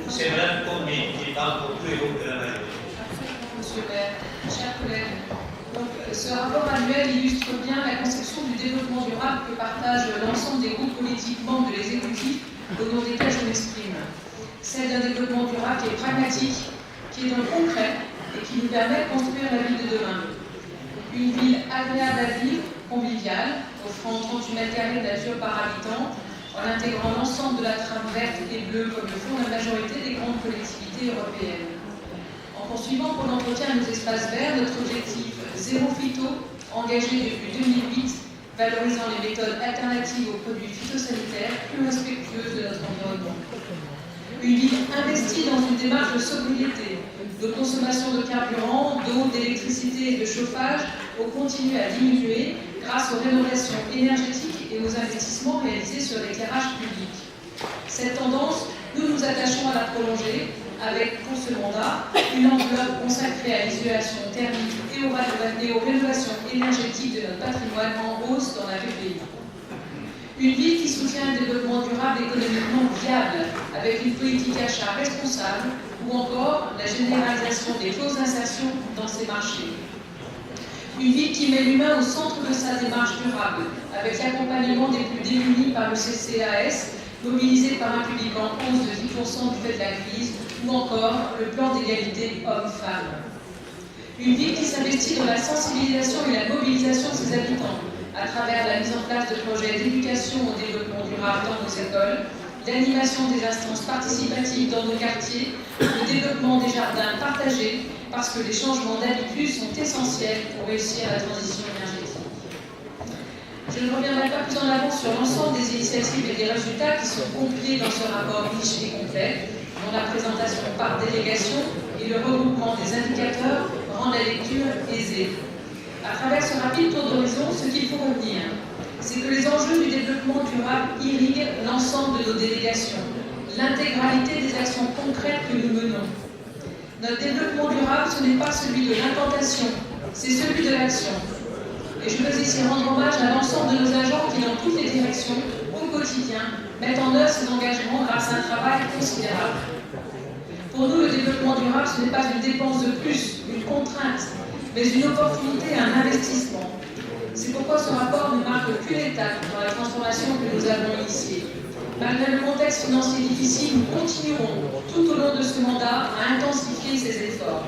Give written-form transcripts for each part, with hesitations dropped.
C'est Mme Combi qui parle pour tous les groupes de la majorité. Monsieur le maire, chers collègues, donc, ce rapport annuel illustre bien la conception du développement durable que partagent l'ensemble des groupes politiques membres de l'exécutif au nom desquels je m'exprime. Celle d'un développement durable qui est pragmatique, qui est dans le concret et qui nous permet de construire la ville de demain. Une ville agréable à vivre, conviviale, offrant 38 mètres carrés de nature par habitant, en intégrant l'ensemble de la trame verte et bleue comme le font la majorité des grandes collectivités européennes. En poursuivant pour l'entretien de nos espaces verts, notre objectif zéro phyto, engagé depuis 2008, valorisant les méthodes alternatives aux produits phytosanitaires plus respectueuses de notre environnement. Une ville investie dans une démarche de sobriété, de consommation de carburant, d'eau, d'électricité et de chauffage ont continué à diminuer grâce aux rénovations énergétiques et aux investissements réalisés sur l'éclairage public. Cette tendance, nous nous attachons à la prolonger avec, pour ce mandat, une enveloppe consacrée à l'isolation thermique et aux rénovations énergétiques de notre patrimoine en hausse dans la VPI. Une ville qui soutient un développement durable économiquement viable, avec une politique d'achat responsable, ou encore la généralisation des clauses d'insertion dans ses marchés. Une ville qui met l'humain au centre de sa démarche durable, avec l'accompagnement des plus démunis par le CCAS, mobilisé par un public en hausse de 10% du fait de la crise, ou encore le plan d'égalité hommes-femmes. Une ville qui s'investit dans la sensibilisation et la mobilisation de ses habitants, à travers la mise en place de projets d'éducation au développement durable dans nos écoles, l'animation des instances participatives dans nos quartiers, le développement des jardins partagés, parce que les changements d'habitude sont essentiels pour réussir la transition énergétique. Je ne reviendrai pas plus en avant sur l'ensemble des initiatives et des résultats qui sont confiés dans ce rapport riche et complet, dont la présentation par délégation et le regroupement des indicateurs rendent la lecture aisée. À travers ce rapide tour d'horizon, ce qu'il faut retenir, c'est que les enjeux du développement durable irriguent l'ensemble de nos délégations, l'intégralité des actions concrètes que nous menons. Notre développement durable, ce n'est pas celui de l'incantation, c'est celui de l'action. Et je veux ici rendre hommage à l'ensemble de nos agents qui, dans toutes les directions, au quotidien, mettent en œuvre ces engagements grâce à un travail considérable. Pour nous, le développement durable, ce n'est pas une dépense de plus, une contrainte, mais une opportunité et un investissement. C'est pourquoi ce rapport ne marque qu'une étape dans la transformation que nous avons initiée. Malgré le contexte financier difficile, nous continuerons tout au long de ce mandat à intensifier ces efforts.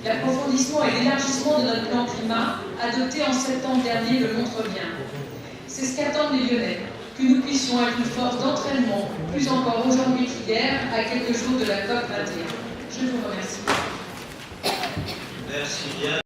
L'approfondissement et l'élargissement de notre plan climat, adopté en septembre dernier, le montre bien. C'est ce qu'attendent les Lyonnais, que nous puissions être une force d'entraînement, plus encore aujourd'hui qu'hier, à quelques jours de la COP 21. Je vous remercie. Merci bien.